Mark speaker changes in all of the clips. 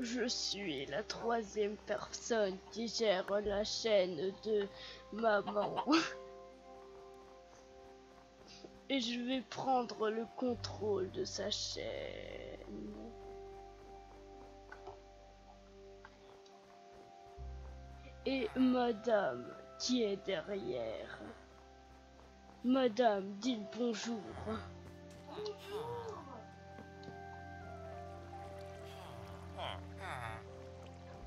Speaker 1: Je suis la troisième personne qui gère la chaîne de maman. Et je vais prendre le contrôle de sa chaîne. Et madame qui est derrière. Madame, dites bonjour.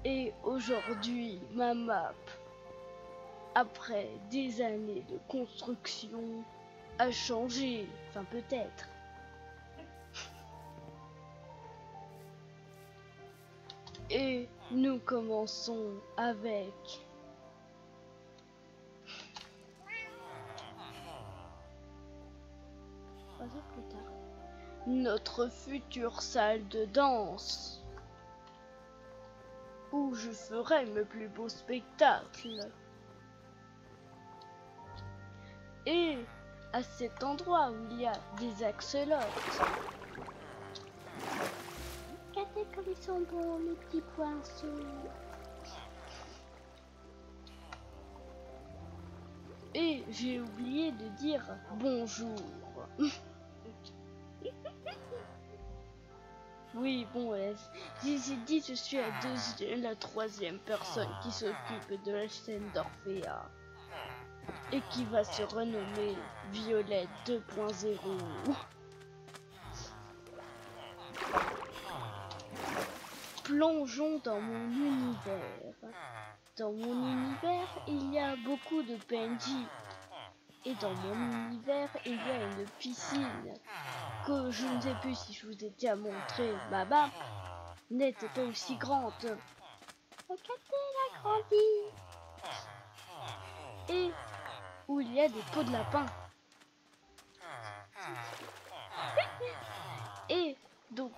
Speaker 1: Et aujourd'hui, ma map, après des années de construction, a changé. Enfin, peut-être. Et nous commençons avec notre future salle de danse, où je ferai mes plus beaux spectacles. Et à cet endroit où il y a des axolotes. Regardez comme ils sont beaux, mes petits poinçons. Et j'ai oublié de dire bonjour. Oui, bon, j'ai dit je suis la troisième personne qui s'occupe de la chaîne d'Orphea. Et qui va se renommer Violette 2.0. Plongeons dans mon univers. Dans mon univers, il y a beaucoup de PNJ. Et dans mon univers, il y a une piscine que je ne sais plus si je vous ai déjà montré. Ma map n'était pas aussi grande. Regardez la grandie. Et où il y a des pots de lapin. Et donc,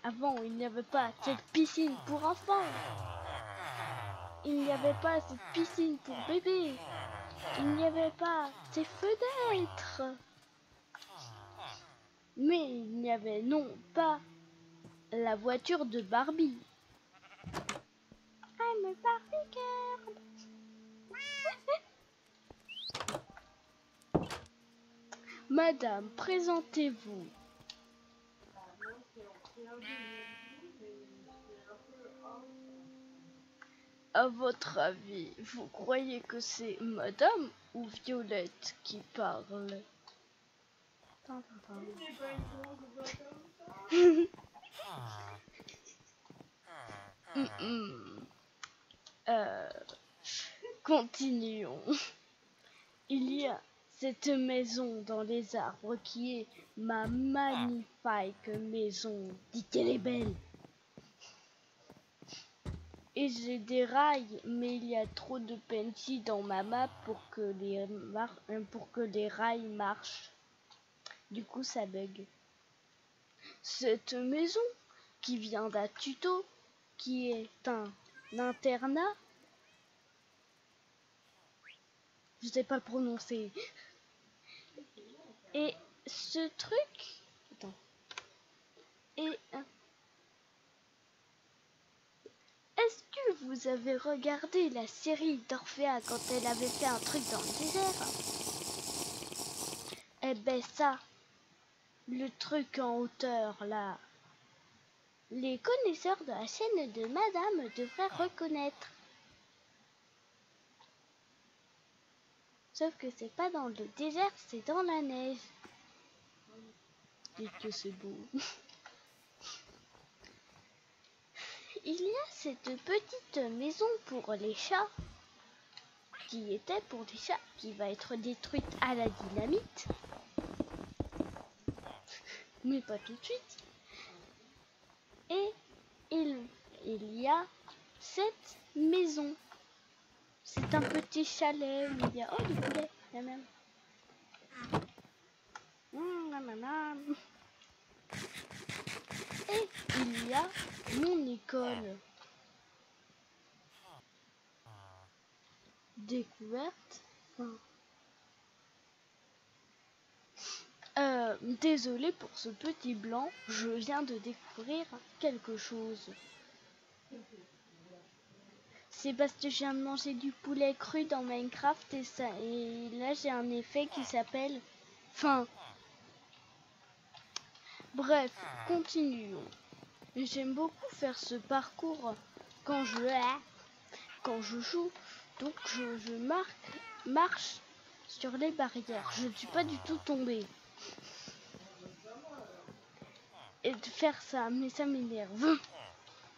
Speaker 1: avant, il n'y avait pas cette piscine pour enfants. Il n'y avait pas cette piscine pour bébés. Il n'y avait pas ces fenêtres. Mais il n'y avait non pas la voiture de Barbie. I'm a Barbie girl. Madame, présentez-vous. À votre avis, vous croyez que c'est Madame ou Violette qui parle? Continuons. Il y a cette maison dans les arbres qui est ma magnifique maison. Dites qu'elle est belle. Et j'ai des rails, mais il y a trop de PNJ dans ma map pour que les rails marchent. Du coup, ça bug. Cette maison qui vient d'un tuto, qui est un internat. Je sais pas le prononcer. Et ce truc... Attends. Et... Est-ce que vous avez regardé la série d'Orphea quand elle avait fait un truc dans le désert? Eh ben ça, le truc en hauteur là, les connaisseurs de la chaîne de Madame devraient reconnaître. Sauf que c'est pas dans le désert, c'est dans la neige. Dites que c'est beau. Il y a cette petite maison pour les chats, qui était pour les chats, qui va être détruite à la dynamite. Mais pas tout de suite. Et il y a cette maison. C'est un petit chalet où il y a... Oh, des poulets, la même. Et il y a mon école. découverte. Désolé pour ce petit blanc, je viens de découvrir quelque chose. C'est parce que je viens de manger du poulet cru dans Minecraft et là j'ai un effet qui s'appelle faim. Bref, continuons. J'aime beaucoup faire ce parcours quand je joue, donc je marche sur les barrières. Je ne suis pas du tout tombée. Et de faire ça, mais ça m'énerve.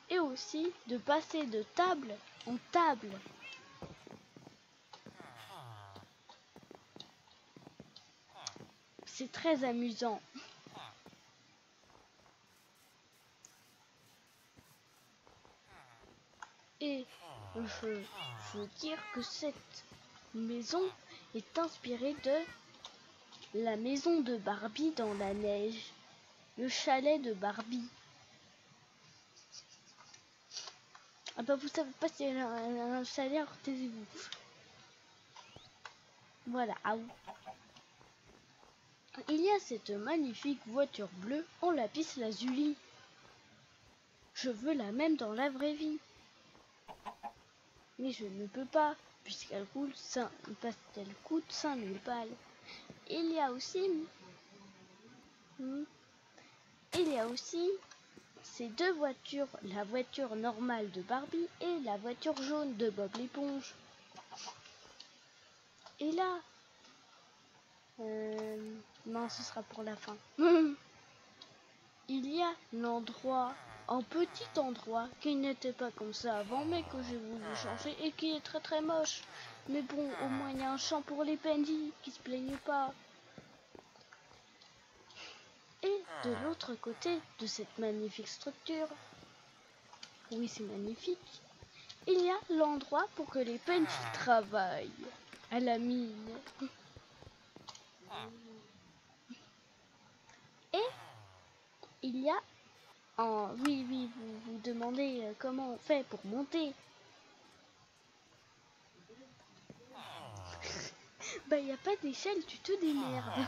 Speaker 1: Et aussi de passer de table en table. C'est très amusant. Et je veux dire que cette maison est inspirée de la maison de Barbie dans la neige. Le chalet de Barbie. Ah bah vous savez pas si elle a un chalet, alors taisez-vous. Voilà, Il y a cette magnifique voiture bleue en lapis lazuli. Je veux la même dans la vraie vie. Mais je ne peux pas, puisqu'elle coûte 5000 balles. Il y a aussi ces deux voitures, la voiture normale de Barbie et la voiture jaune de Bob l'éponge. Et là, non, ce sera pour la fin. Il y a l'endroit, un petit endroit qui n'était pas comme ça avant, mais que j'ai voulu changer et qui est très très moche. Mais bon, au moins il y a un champ pour les pendis qui se plaignent pas. Et de l'autre côté de cette magnifique structure, oui c'est magnifique, il y a l'endroit pour que les pendis travaillent à la mine. Et il y a oui, vous vous demandez comment on fait pour monter. Bah il n'y a pas d'échelle, tu te démerdes.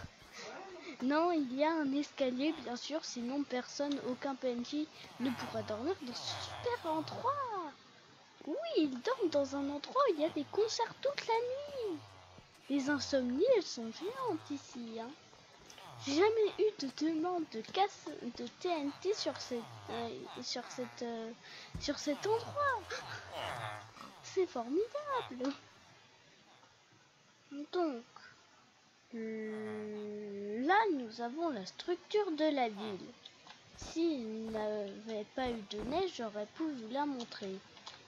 Speaker 1: Non, il y a un escalier bien sûr, sinon personne, aucun PNJ ne pourra dormir dans ce super endroit. Oui, ils dorment dans un endroit où il y a des concerts toute la nuit. Les insomnies, elles sont géantes ici. Hein. J'ai jamais eu de demande de casse de TNT sur cet endroit. C'est formidable. Donc, là, nous avons la structure de la ville. S'il n'avait pas eu de neige, j'aurais pu vous la montrer.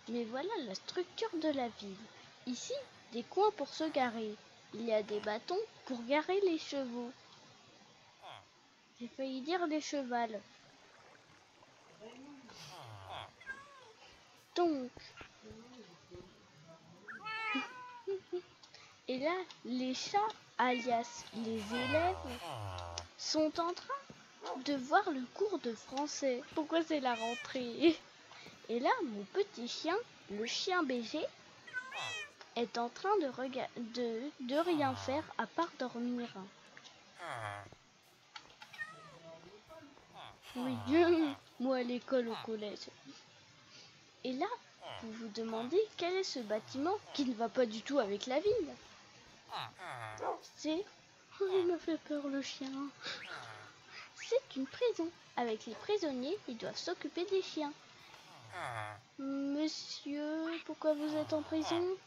Speaker 1: Mais voilà la structure de la ville. Ici, des coins pour se garer. Il y a des bâtons pour garer les chevaux. J'ai failli dire les chevals. Donc, et là, les chats, alias les élèves, sont en train de voir le cours de français. Pourquoi c'est la rentrée? Et là, mon petit chien, le chien BG, est en train de rien faire à part dormir. Oui, moi à l'école, au collège. Et là, vous vous demandez quel est ce bâtiment qui ne va pas du tout avec la ville. C'est... Oh, il m'a fait peur le chien. C'est une prison. Avec les prisonniers, ils doivent s'occuper des chiens. Monsieur, pourquoi vous êtes en prison?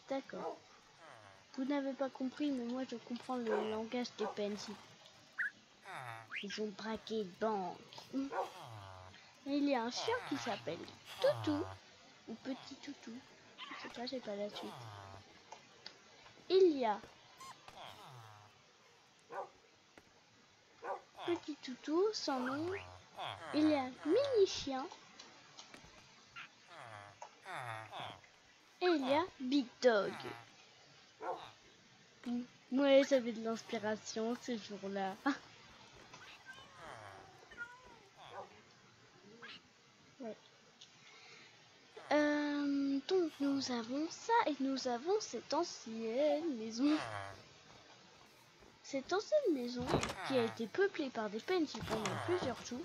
Speaker 1: D'accord. Vous n'avez pas compris, mais moi je comprends le langage des PNJ. Ils ont braqué une banque. Et il y a un chien qui s'appelle Toutou, ou Petit Toutou. Je sais pas, j'ai pas la suite. Il y a Petit Toutou, son nom. Il y a Mini Chien. Et il y a Big Dog. Ouais, j'avais de l'inspiration ce jour-là. Ouais. Donc nous nous avons ça et nous avons cette ancienne maison. Cette ancienne maison qui a été peuplée par des PNJ pendant plusieurs jours.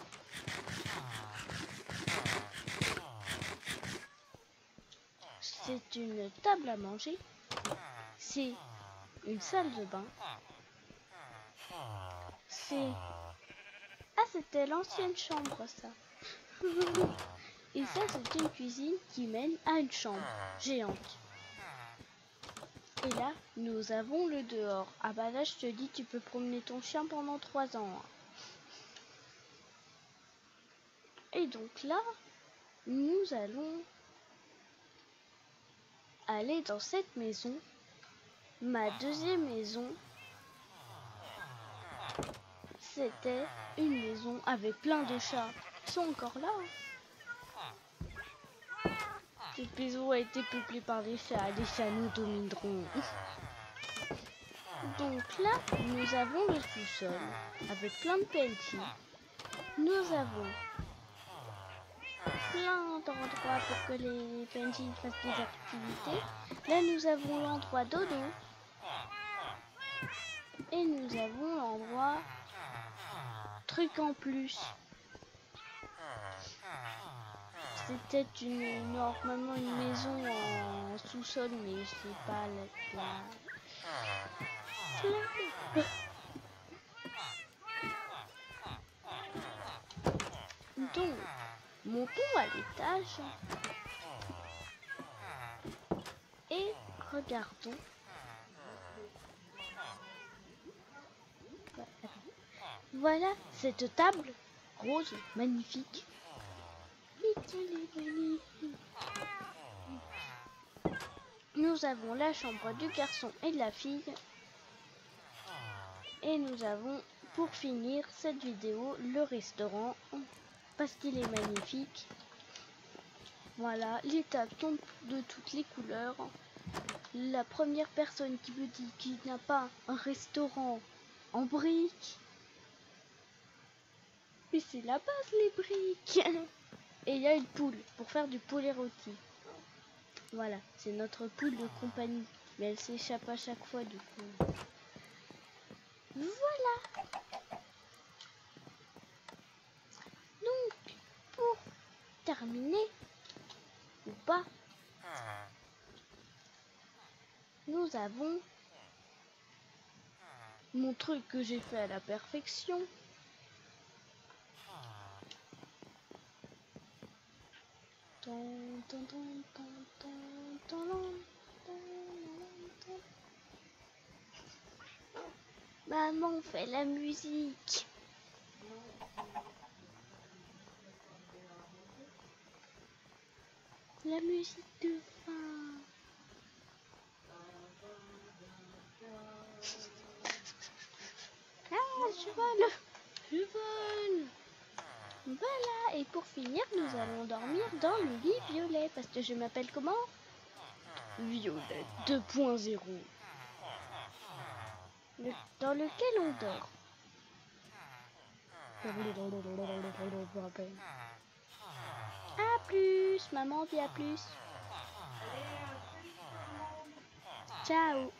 Speaker 1: C'est une table à manger. C'est une salle de bain. C'est... Ah, c'était l'ancienne chambre, ça. Et ça, c'est une cuisine qui mène à une chambre géante. Et là, nous avons le dehors. Ah bah là, je te dis, tu peux promener ton chien pendant 3 ans. Et donc là, nous allons aller dans cette maison. Ma deuxième maison, c'était une maison avec plein de chats. Ils sont encore là. Cette maison a été peuplée par des chats. Les chats nous domineront. Donc là, nous avons le sous-sol avec plein de PNJ. Nous avons plein d'endroits pour que les PNJ fassent des activités. Là, nous avons l'endroit dodo. Et nous avons l'endroit truc en plus. C'était normalement une maison en sous-sol, mais je sais pas la... Donc, montons à l'étage et regardons. Voilà cette table rose magnifique. Nous avons la chambre du garçon et de la fille. Et nous avons, pour finir cette vidéo, le restaurant. Parce qu'il est magnifique. Voilà, les tables sont de toutes les couleurs. La première personne qui me dit qu'il n'y a pas un restaurant en briques. Mais c'est la base, les briques. Et il y a une poule pour faire du poulet rôti. Voilà, c'est notre poule de compagnie. Mais elle s'échappe à chaque fois du coup. Voilà. Donc, pour terminer, ou pas, nous avons mon truc que j'ai fait à la perfection. Maman fait la musique. La musique de fin. Ah, je vole. Je vole. Voilà, et pour finir, nous allons dormir dans le lit violet. Parce que je m'appelle comment? Violet 2.0. Dans lequel on dort. À plus, maman dit à plus. Ciao.